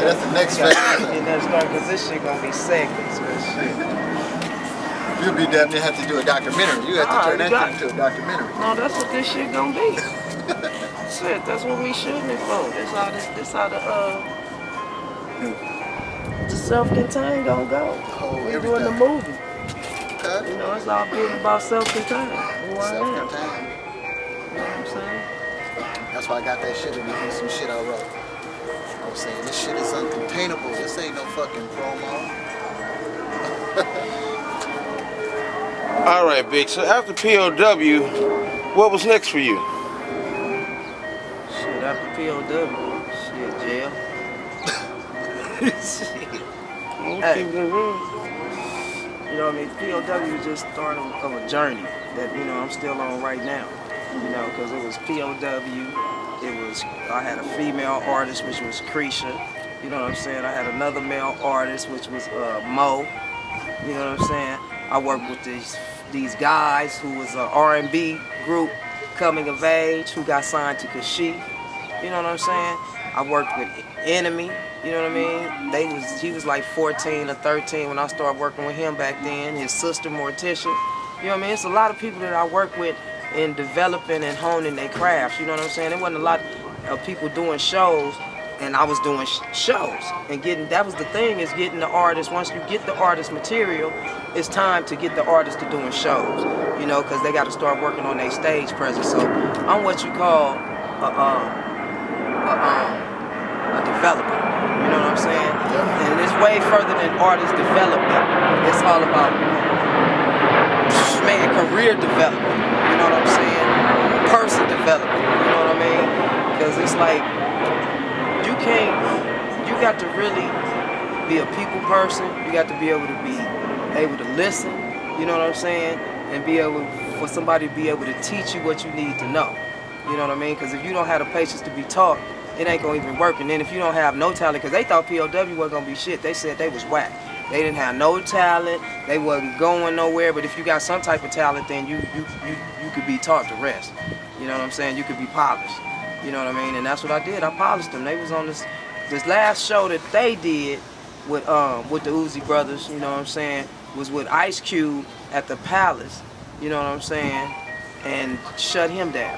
that's the next phase. And then start, because this shit gonna be segments. Shit. You'll be damn near have to do a documentary. You have to turn that shit into a documentary. No, that's what this shit gonna be. Shit, that's what we shooting it for. This how the self-contained gonna go. We doing the movie. Okay. You know, it's all being about self-contained. Self-contained. You know what I'm saying? That's why I got that shit in me, some shit I wrote. I was saying, this shit is uncontainable. This ain't no fucking promo. All right, Big. So after POW, what was next for you? Shit, after POW, shit, jail. Shit. Hey, you know what I mean? POW was just start of a journey that, you know, I'm still on right now. You know, because it was POW, I had a female artist, which was Creisha. You know what I'm saying? I had another male artist, which was Mo. You know what I'm saying? I worked with these guys who was an R&B group, coming of age, who got signed to Kashif. You know what I'm saying? I worked with Enemy. You know what I mean? He was like 14 or 13 when I started working with him back then. His sister Morticia. You know what I mean? It's a lot of people that I work with in developing and honing their crafts. You know what I'm saying? There wasn't a lot of people doing shows, and I was doing shows. And that was the thing, is getting the artist. Once you get the artist material, it's time to get the artist to doing shows. You know, because they got to start working on their stage presence. So I'm what you call a developer. You know what I'm saying? And it's way further than artist development. It's all about, man, career development. You know what I'm saying? Person development. You know what I mean? Because it's like, you got to really be a people person. You got to be able to listen. You know what I'm saying? And for somebody to be able to teach you what you need to know. You know what I mean? Because if you don't have the patience to be taught, it ain't gonna even work. And then if you don't have no talent, because they thought POW wasn't gonna be shit. They said they was whack. They didn't have no talent. They wasn't going nowhere. But if you got some type of talent, then you could be taught the rest. You know what I'm saying? You could be polished. You know what I mean? And that's what I did. I polished them. They was on this last show that they did with the Uzi brothers. You know what I'm saying? Was with Ice Cube at the Palace. You know what I'm saying? And shut him down.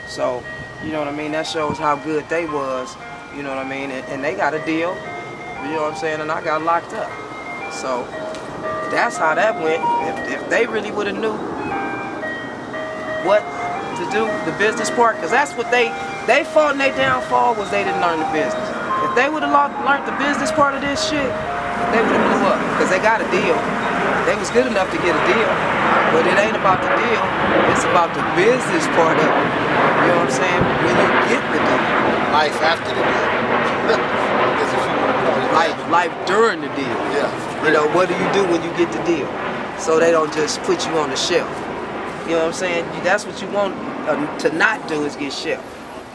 So, you know what I mean? That shows how good they was. You know what I mean? And they got a deal. You know what I'm saying? And I got locked up. So that's how that went. If they really would have knew what to do, the business part, because that's what they fought in their downfall, was they didn't learn the business. If they would have learned the business part of this shit, they would have blew up, because they got a deal. They was good enough to get a deal, but it ain't about the deal. It's about the business part of it. You know what I'm saying? When you get the deal. Life after the deal. Life during the deal. Yeah. You know, what do you do when you get the deal? So they don't just put you on the shelf. You know what I'm saying? That's what you want to not do, is get shelved.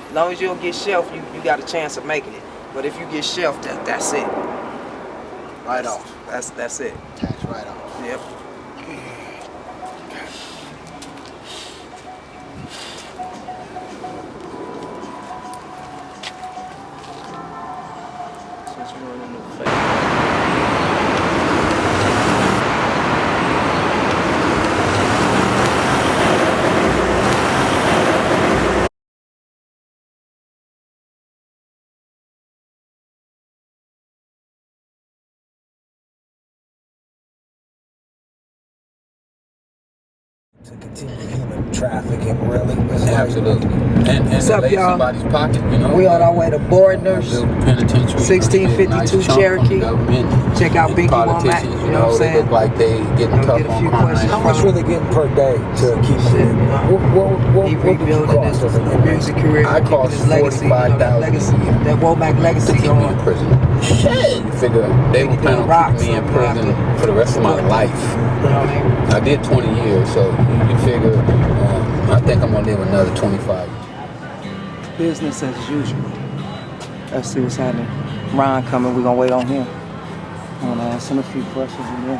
As long as you don't get shelved, you got a chance of making it. But if you get shelved, that's it. Right off. That's it. Tax right off. Yep. To continue human trafficking, really. Absolutely. And what's up, y'all? Somebody's pocket, you know. We on our way to Bordners, 1652 Cherokee. Check out Binky Womack. You know what I'm saying? They look like they getting tough get a on few crime. questions. How much were they getting per day to keep Shit, what he did you rebuilding cost his as a music career. I cost his legacy, $45,000 that Womack legacy to keep me going. in prison. Shit. You figure they were planning on keeping me in prison for the rest of my life. You know what I mean? I did 20 years, so you figure I think I'm gonna live another 25. Business as usual. Let's see what's happening. Ron coming, we're gonna wait on him. I'm gonna ask him a few questions and then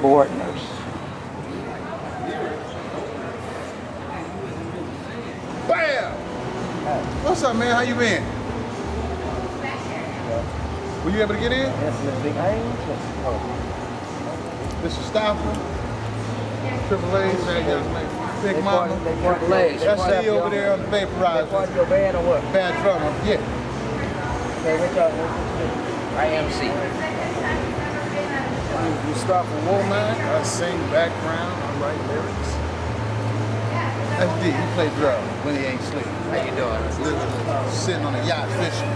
board nurse. Bam! What's up, up, man? How you been? Were you able to get in? This is Stafford. Triple A's, Big Mama. That's C over there on the vaporizer. Part of your band or what? Bad drummer, yeah. Okay, what y'all? IMC. You start from Womack, I sing background, I write lyrics. That's D, he play drums when he ain't sleep. How you doing? Sitting on a yacht fishing.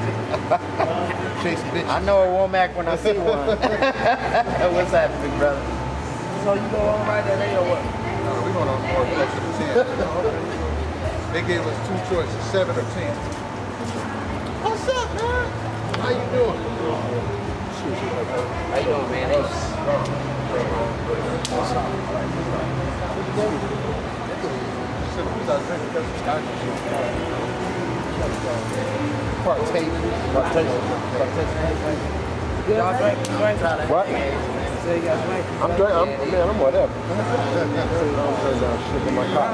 Chasing bitches. I know a Womack when I see one. What's happening, big brother? So you go on right there or what? No, we're going on more closer to 10. They gave us two choices, 7 or 10. What's up, man? How you doing? How you doing, man? What? I'm whatever. Shit in my car.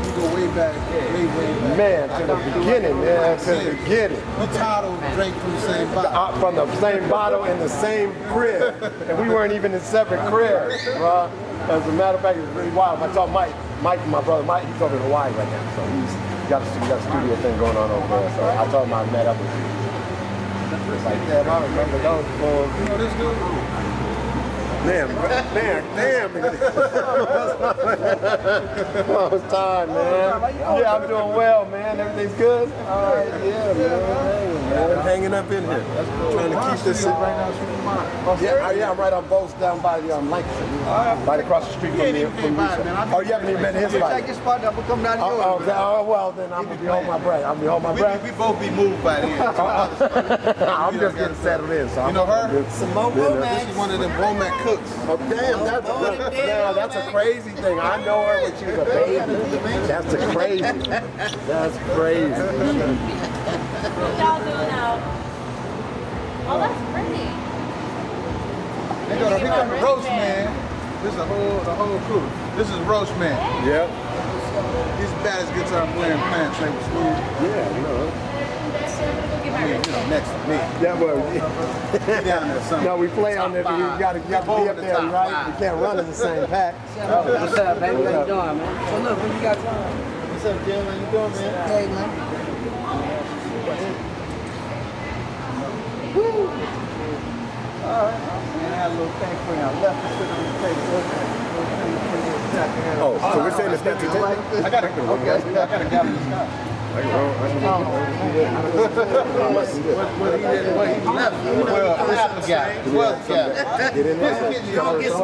You go way back, way back. Man, to the beginning, man, to the beginning. We tired of drank from the same bottle. From the same bottle in the same crib. And we weren't even in separate cribs, bro. As a matter of fact, it was really wild. I told Mike, my brother Mike, he's over in Hawaii right now. So he's got a studio thing going on over there. So I told him I met up with you. It's like, damn, I remember those fools. You know this dude? Damn. Oh, it's time, man. Yeah, I'm doing well, man. Everything's good? All right, yeah, man. Hanging up in here. Trying to keep this shit. Yeah, I'm right on Boats down by the Lancashire. Right across the street from me. Oh, you haven't even been to his spot? Check your spot up, we'll come down to yours. Oh, well, then I'm going to be holding my breath. I'm going to be holding my breath. We both be moved by then. I'm just getting settled in. So you know her? Simone Womack. This is one of them Womack cooks. Oh, damn, that's a crazy thing. I know her when she was a baby. That's crazy. That's crazy. What y'all doing now? Oh, that's pretty. Here come the roast man. This is the whole crew. This is roast man. Yep. He's the baddest guitar player in playing with Smooth. Yeah, you know. I mean, next to me. Yeah, well, Down there something. no, we play on it. You got to be up there, right? You can't run in the same pack. What's up, baby? How you doing, man? So look, when you got time? What's up, Jim? How you doing, man? Hey, man. Woo! Alright. Man, I had a little thing for you. I left the shit on the table. Oh, so we're saying it's not too I late? got a gallon of scotch. What he left? Well, half a gallon. Well, gallon. Get in there.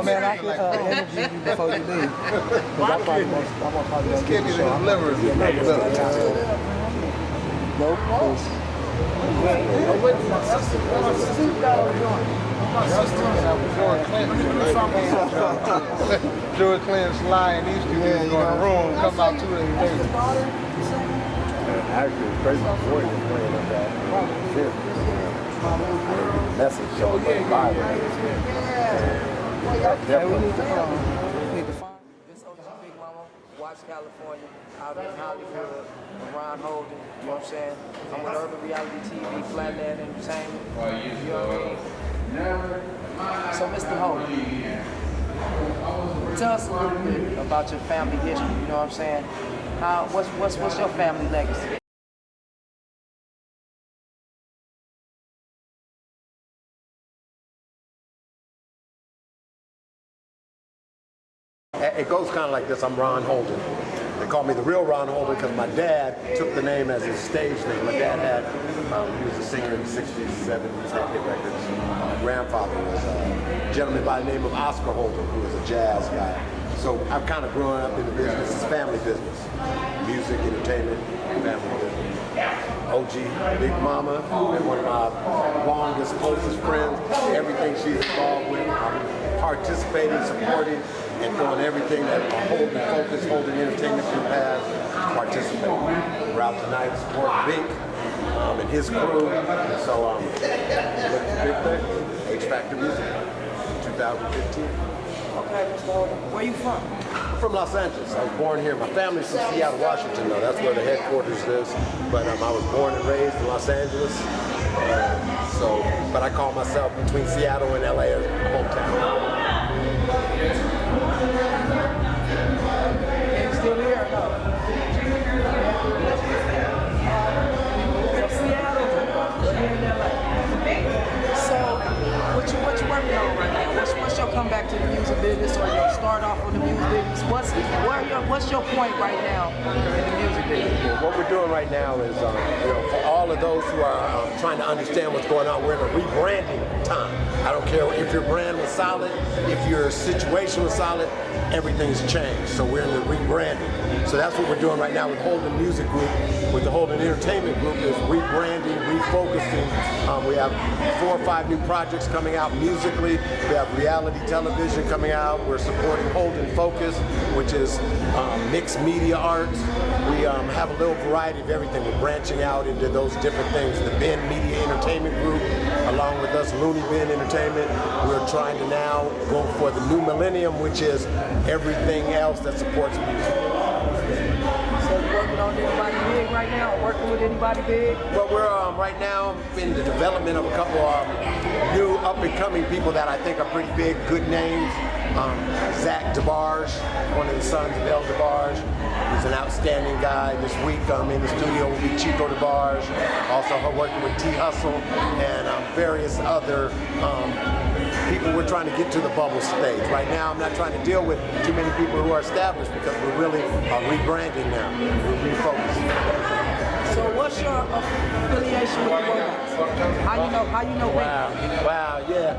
Man, I can interview you before you leave. This kidney is his liver. Nope. George Clinton, Sly, and these two guys go in the room, come out 2 days later. Actually, it's crazy before you playing up that. Message showing the Bible. Definitely. This OG Big Mama, Watch California, out in Hollywood, Ron Holden, you know what I'm saying? I'm with Urban Reality TV, Flatland Entertainment, you know what I mean? So Mr. Holden, tell us a little bit about your family history, you know what I'm saying? What's your family legacy? It goes kind of like this. I'm Ron Holden. They call me the real Ron Holden because my dad took the name as his stage name. My dad he was a singer in the 60s, 70s, had hit records. My grandfather was a gentleman by the name of Oscar Holden, who was a jazz guy. So I'm kind of growing up in the business. It's family business. Music, entertainment, family business. OG, Big Mama, and one of my longest, closest friends. Everything she's involved with, I'm participating, supporting, and doing everything that a Holden Focus, Holden Entertainment Group has, participating. We're out tonight to support Bink and his crew. And so, what's the big thing? H Factor Music, 2015. Okay, Mr. Holden, where you from? I'm from Los Angeles. I was born here. My family's from Seattle, Washington, though. That's where the headquarters is. But I was born and raised in Los Angeles. But I call myself between Seattle and LA as hometown. Still here? No. So Seattle, here in LA. So what you working on right now? What's your comeback to the music business, or your start off on the music business? What's your point right now in the music business? Well, what we're doing right now is, for all of those who are trying to understand what's going on, we're in a rebranding time. I don't care if your brand was solid, if your situation was solid, everything's changed. So we're in the rebranding. So that's what we're doing right now with Holden Music Group, with the Holden Entertainment Group, is rebranding, refocusing. We have 4 or 5 new projects coming out musically. We have reality television coming out. We're supporting Holden Focus, which is mixed media arts. We have a little variety of everything. We're branching out into those different things. The Ben Media Entertainment Group, along with us, Looney Bin Entertainment. We're trying to now go for the new millennium, which is everything else that supports music. So you working on anybody big right now, or working with anybody big? Well, we're right now in the development of a couple of new up-and-coming people that I think are pretty big, good names. Zach DeBarge, one of the sons of El DeBarge. He's an outstanding guy. This week in the studio will be Chico DeBarge. Also working with T Hustle and various other people we're trying to get to the bubble stage. Right now, I'm not trying to deal with too many people who are established because we're really rebranding now. We're refocusing. So what's your affiliation with the Womax? How you know Wow, yeah.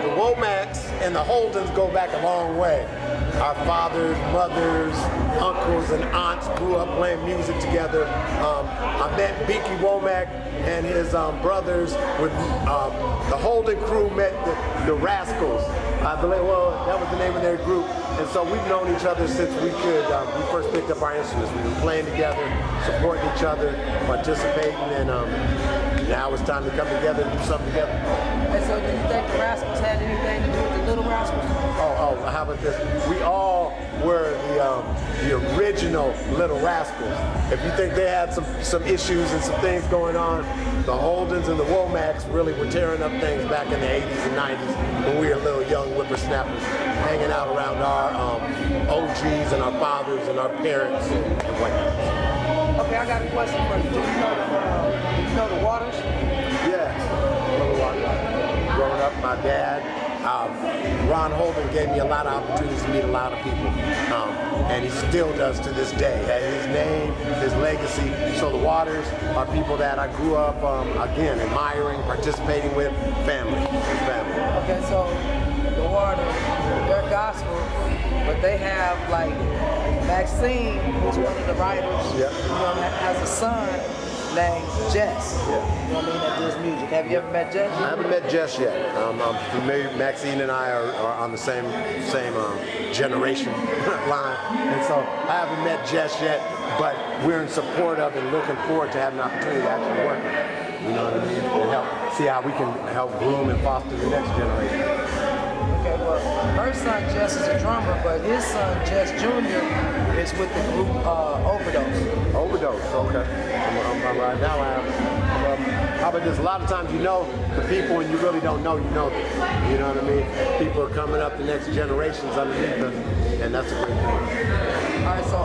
The Womax and the Holdens go back a long way. Our fathers, mothers, uncles, and aunts grew up playing music together. I met Binky Womack and his brothers with the Holden crew met the Rascals. I believe, that was the name of their group. And so we've known each other since we first picked up our instruments. We've been playing together, supporting each other, participating, and now it's time to come together and do something together. And so do you think the Rascals had anything to do with the Little Rascals? Oh, how about this? We all were the original Little Rascals. If you think they had some issues and some things going on, the Holdens and the Womax really were tearing up things back in the 80s and 90s when we were little young whippersnappers, hanging out around our OGs and our fathers and our parents and whatnot. Okay, I got a question for you. Do you know the Waters? Yeah, Little Waters. Growing up, my dad, Ron Holden gave me a lot of opportunities to meet a lot of people, and he still does to this day. His name, his legacy. So the Waters are people that I grew up, again, admiring, participating with, family. Okay, so the Waters, they're gospel, but they have like Maxine, who's one of the writers, has a son named Jess. You know what I mean? That does music. Have you ever met Jess? I haven't met Jess yet. Maxine and I are on the same generation line, and so I haven't met Jess yet. But we're in support of and looking forward to having an opportunity to actually work with her. You know what I mean? And help see how we can help groom and foster the next generation. Okay, well, her son Jess is a drummer, but his son Jess Jr. is with the group Overdose. Overdose, okay. I'm right now. How about this? A lot of times you know the people and you really don't know you know them. You know what I mean? People are coming up, the next generations underneath us, and that's a great thing. All right, so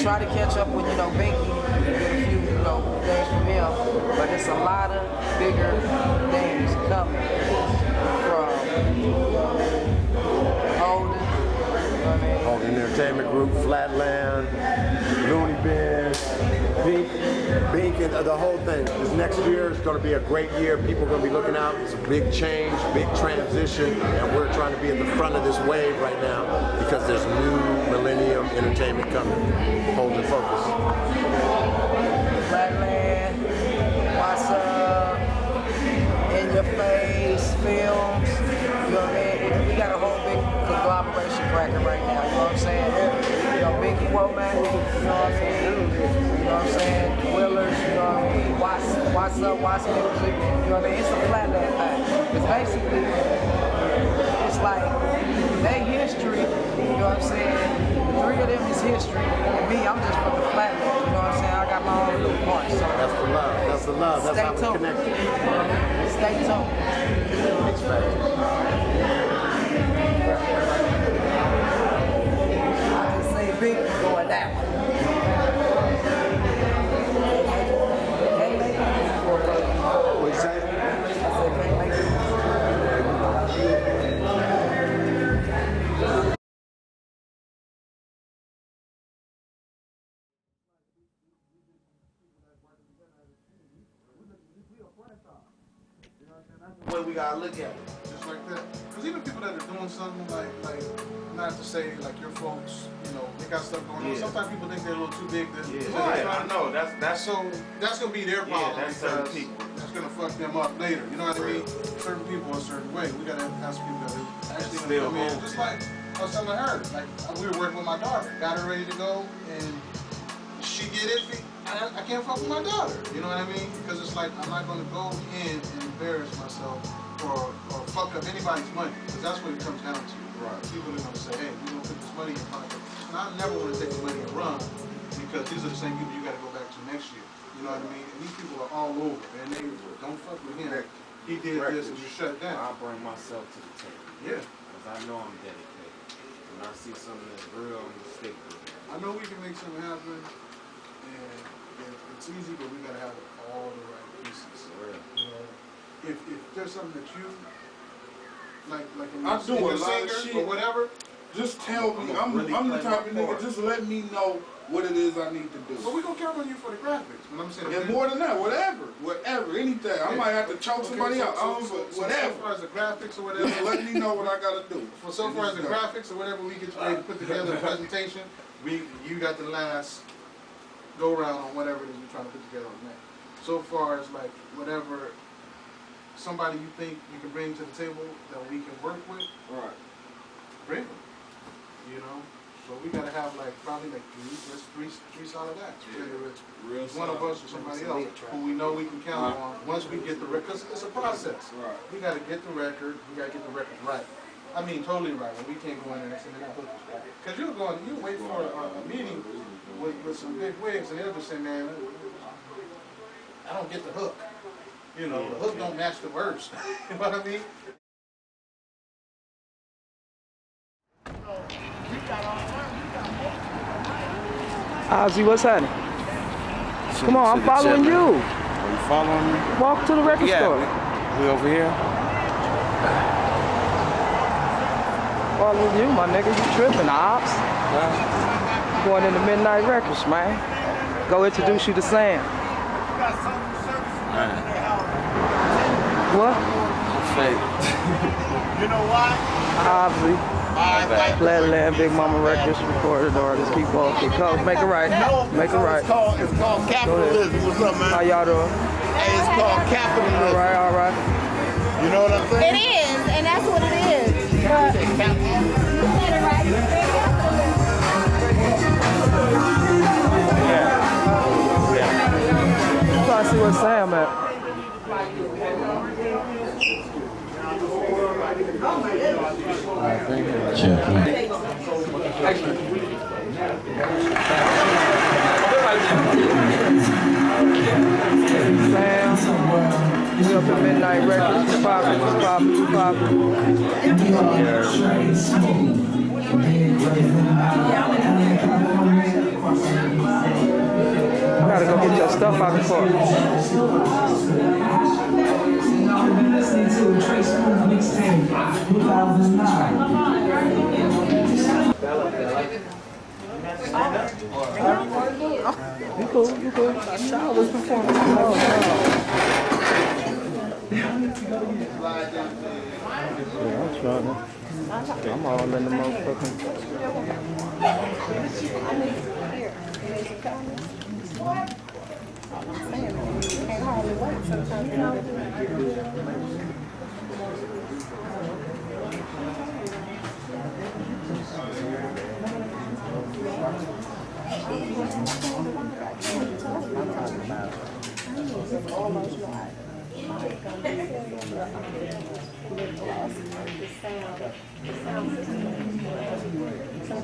try to catch up with Binky, get a few things from him, but it's a lot of bigger things coming from Holden. Holden Entertainment Group, Flatland, Looney Bin, Bink, and the whole thing. This next year is going to be a great year. People are going to be looking out. It's a big change, big transition, and we're trying to be at the front of this wave right now because there's new millennium entertainment coming. Holden Focus. Flatland, what's up? In Your Face, films. You know what I mean? We got a whole big conglomeration cracking right now. You know what I'm saying? Binky Womack. You know what I mean? You know what I'm saying? Willers. You know what I mean? What's up? What's music? You know what I mean? It's a Flatland thing. It's basically, it's like their history know what I'm saying? The three of them is history. And me, I'm just from the flatland. You know what I'm saying? I got my own little parts. So That's the love. That's the love. That's how we connected. Stay tuned. I just say big going that way. What you say? What we gotta look at. Just like that. Because even people that are doing something like not to say like your folks, you know, they got stuff going on. Yeah. Sometimes people think they're a little too big. I know. That's so that's gonna be their problem. that's certain people. That's gonna fuck them up later. You know what I mean? Certain people a certain way. We gotta have some people that are actually gonna come in. Just like I was telling her, like we were working with my daughter, got her ready to go, and she get iffy. I can't fuck with my daughter. You know what I mean? Because it's like I'm not gonna go in and embarrass myself or fuck up anybody's money. Because that's what it comes down to. Right. People are gonna say, hey, we gonna put this money in pocket. And I never want to take the money and run because these are the same people you gotta go back to next year. You know what I mean? And these people are all over, and they don't fuck with him. He did this and you shut down. I bring myself to the table. Yeah. Because I know I'm dedicated. When I see something that's real, I'm gonna stick with it. I know we can make something happen, and it's easy, but we gotta have all the right pieces. Real. You know, if there's something that you like in I do a lot of singer shit. or whatever, just tell me. I'm the type of nigga. Just let me know what it is I need to do. but we gonna count on you for the graphics. When I'm saying And more than that, whatever, anything. I might have to choke somebody out. Whatever. So far as the graphics or Just whatever, let me know what I gotta do. so far as the graphics or whatever, we get ready to put together a presentation. You got the last go around on whatever it is we're trying to put together on that. So far as like whatever somebody you think you can bring to the table that we can work with, Right. bring them. You know, so we gotta have like probably like three solid acts. Whether it's Real one of us or somebody else who we know we can count on once we get the record. Because it's a process. Right. We gotta get the record. We gotta get the record right. I mean, totally right. And we can't go in there and say, man, that hook is right. Because you wait for a meeting with some big wigs, and they'll just say, man, I don't get the hook. You know, the hook don't match the verse. You know what I mean? Ozzy, what's happening? Come on, I'm following you. Are you following me? Walk to the record store. We over here. Following you, my nigga. You tripping, ops. Going into Midnight Records, man. Go introduce you to Sam. What? You know why? Ozzy. Flatland, Big Mama Records, recorded artists, keep on, make it right, make it right. It's called capitalism. What's up, man? How y'all doing? Hey, it's called capitalism. All right, all right. You know what I'm saying? It is, and that's what it is. But you said it right. I'm trying to see where Sam at. Sam, we up at Midnight Records. Poppin'. I gotta go get your stuff out the car. Listening to a Trace mixtape, 2009. You cool. Child was performing. Oh, yeah, I'm trying. I'm all in the motherfucking. Can't hardly wait sometimes, you know. So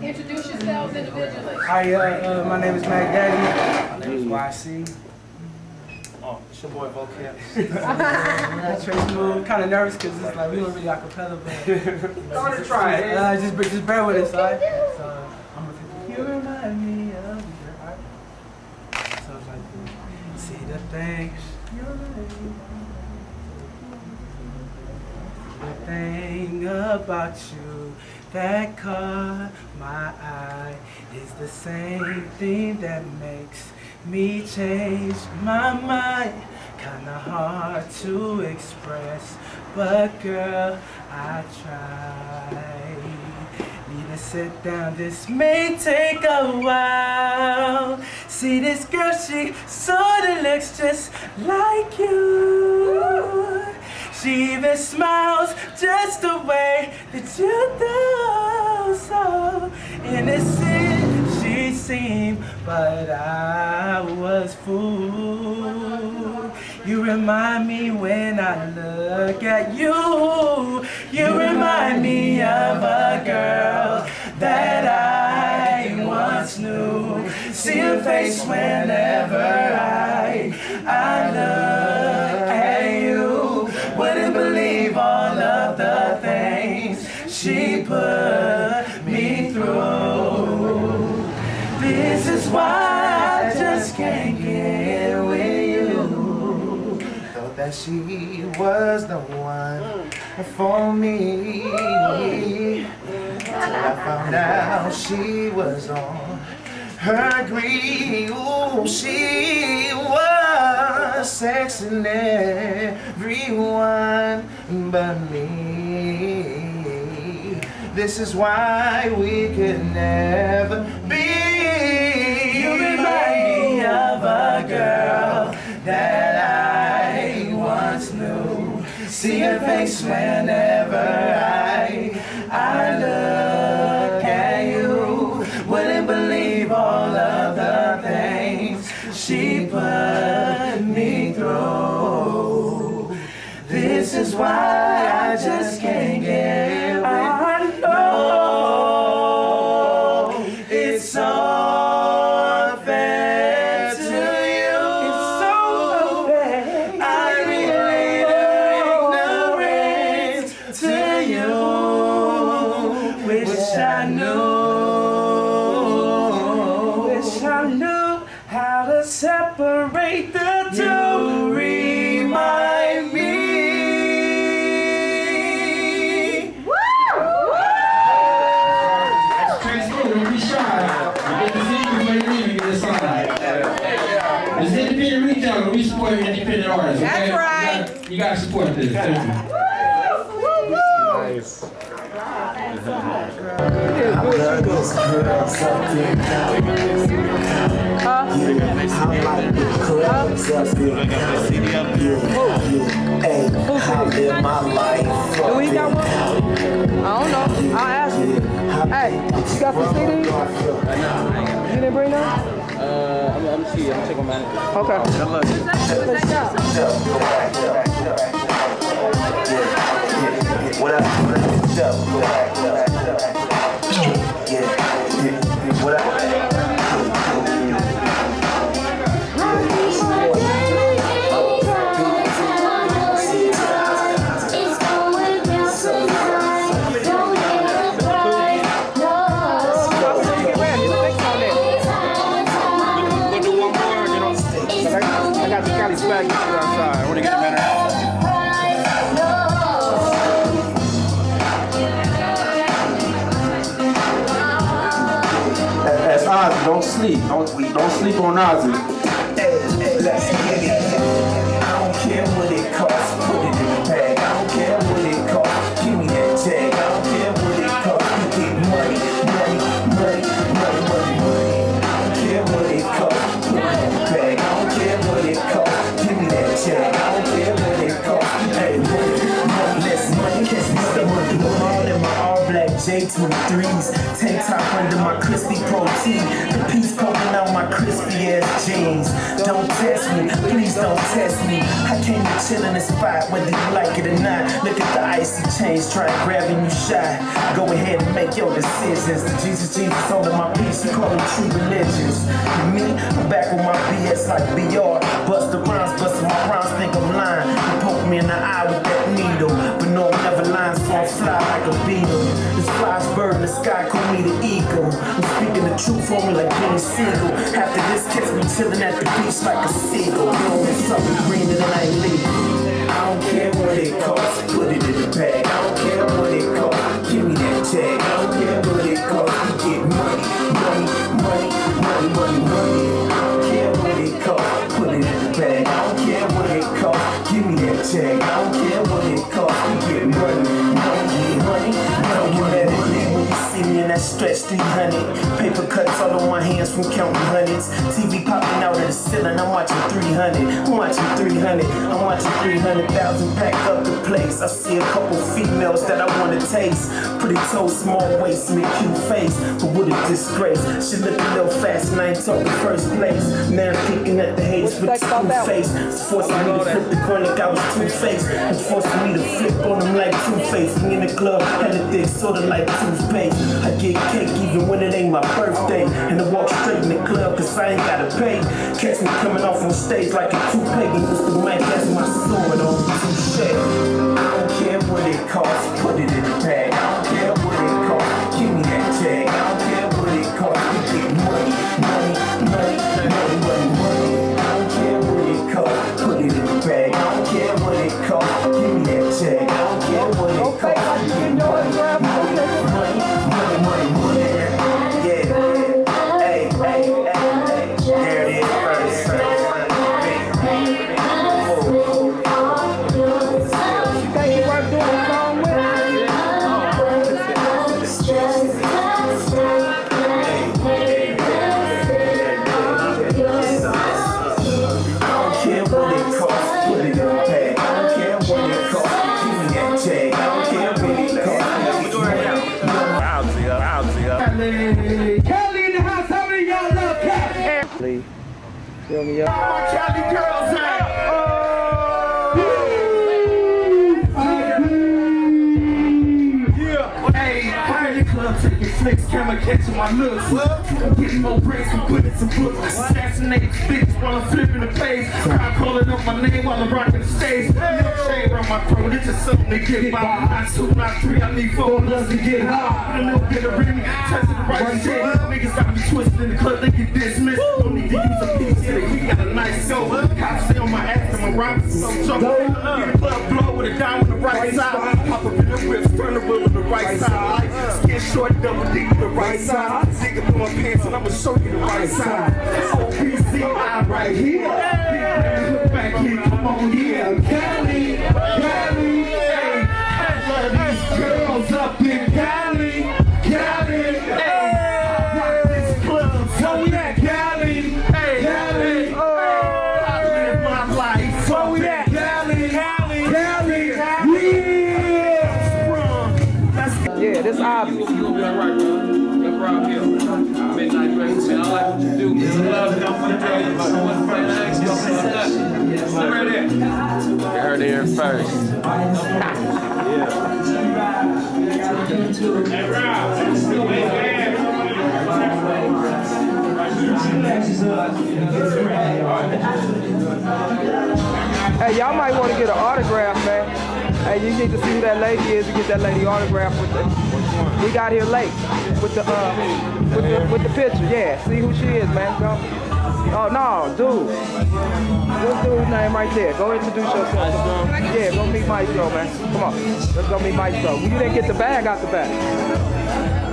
Introduce yourselves individually. Hi, my name is Mac Daddy. My name is YC. Oh, it's your boy Vocab. Trey Smooth. Kind of nervous because it's like we don't really acapella, but I want to try it. Just bear with us, alright? So I'm gonna you remind me of your heart. So it's like see the things you remind me. The thing about you that caught my eye is the same thing that makes me change my mind. Kinda hard to express, but girl, I try. Need to sit down, this may take a while. See this girl, she sorta looks just like you. She even smiles just the way that you do. So innocent she seemed, but I was fooled. You remind me when I look at you. You remind me of a girl that I once knew. See her face whenever I look at you. Wouldn't believe all of the things she put me through. This is why I just can't get with you. Thought that she was the one for me, till I found out she was on her greed. Ooh, she was sexing everyone but me. This is why we could never be. You remind me of a girl that I once knew. See her face whenever I look at you. Wouldn't believe all of the things she put me through. This is why I just can't get with. I know it's unfair to you. It's so unfair. I relate her ignorance to you. Wish I knew how to separate the two. Remind me. Woo! That's Trey Smooth, don't be shy. You get the CD before you leave, you get a song. This independent retailer, we support independent artists. Okay? That's right. You gotta support this. Thank you. Nice. Do we got one? I don't know. I'll ask you. Hey, you got some CDs? You didn't bring them? I'm checking my manager. Okay. Good luck. What up? What up? Outside. I want to get him better. That's Ozzy. Don't sleep. Don't sleep on Ozzy. Let's get it. I don't care what it costs. Put it in the bag. I don't care what it costs. Give me that tag. I don't care what it costs. You get money. I don't care what it costs. Put it in the bag. I don't care what it costs. Give me that tag. I don't care what it costs. Hey, money. All in my all black J23s. Tank top under my crispy protein. The piece poking out down my crispy ass jeans. Don't test me, please don't test me. I came to chill in the spot, whether you like it or not. Look at the icy chains, try grabbing you shy. Go ahead and make your decisions. The Jesus all in my piece, you call them true religions. And me, I'm back with my BS like BR. Bust the rhymes, bustin' my rhymes, think I'm lying. You poke me in the eye with that needle, but no, I'm never lying, so I fly like a beetle. This fly's bird in the sky, call me the eagle. I'm speaking the truth on me like Benny Siegel. After this, catch me chillin' at the beach like a seagull. You know, something greener than I ain't legal. I don't care what it costs, put it in the bag. I don't care what it costs, give me that tag. I don't care what it costs, we get money, money, money, money, money, money. I don't care what it costs, put it in the bag. I don't care what it costs, give me that tag. I don't care what it costs, we get money, money, honey, money, money. When you see me in that stretch 300, paper cuts all on my hands from counting hundreds. TV popping out of the ceiling, I'm watching 300. I'm watching 300. I'm watching 300,000 pack up the place. I see a couple females that I wanna taste. Pretty toe, small waist, mid cute face, but what a disgrace. She look a little fast and I ain't talking first place. Now I'm thinking at the haters with the screw face. It's forcing me to flip the coin like I was Two-Face. It's forcing me to flip on them like Two-Face. We in the club, hella thick, sorta like toothpaste. I get cake even when it ain't my birthday. And I walk straight in the club cause I ain't gotta pay. Catch me coming off on stage like a toupee. And Mr. Mike has my sword on touche. I don't care what it costs, put it in the bag. I don't care what it costs, give me that tag. I don't care what it costs, we get money, money, money, money, money, money. I don't care what it costs, put it in the bag. I don't care what it costs, give me that tag. I don't care what it costs, we get money, money, money, money, money, money. Yeah, hey, hey, hey, hey. There it is first. Kelly in the house, how many of y'all love Kelly? Feel me up. My Kelly girls out. Yeah. Hey, I'm in the club taking flicks, camera catching my looks. I'm getting more bricks and putting some books. Assassinating bitches while I'm flipping the page. Crowd calling up my name while I'm rocking the stage. No shade around my throat, it's just something to get by. Not two, not three, I need 4 plus to get high. Put a little bit of ring, testing the right shit. Niggas got me twisted in the club, they get dismissed. Don't need to use a piece today, we got a nice show. Cops stay on my ass and my rhymes so choke. Get a club blow with a dime on the right side. Pop up in the whips, turn the wheel on the right side. Skin short, double D to the right side. Nigga through my pants and I'ma show you the right side. OPCI right here. Look back here, come on here. Cali, Cali, hey. I love these girls up in Cali, Cali, hey. I rock this club, so we at Cali, hey, Cali, oh. I live my life, so we at Cali, Cali, Cali, Yeah, this obvious. You gonna be alright, bro. That's where I'm here. Midnight Breakfast, man. I like what you do. It's a love that I'm gonna tell you about what's playing the next stuff. I'm right there. You heard it here first. Hey, Rob. Hey, y'all might want to get an autograph, man. Hey, you need to see who that lady is and get that lady autograph with the. We got here late with the picture. Yeah, see who she is, man. Go. Oh no, dude. What's dude's name right there? Go introduce yourself. Yeah, go meet Maestro, man. Come on, let's go meet Maestro. You didn't get the bag out the back.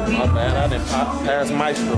My bad, I didn't pass Maestro.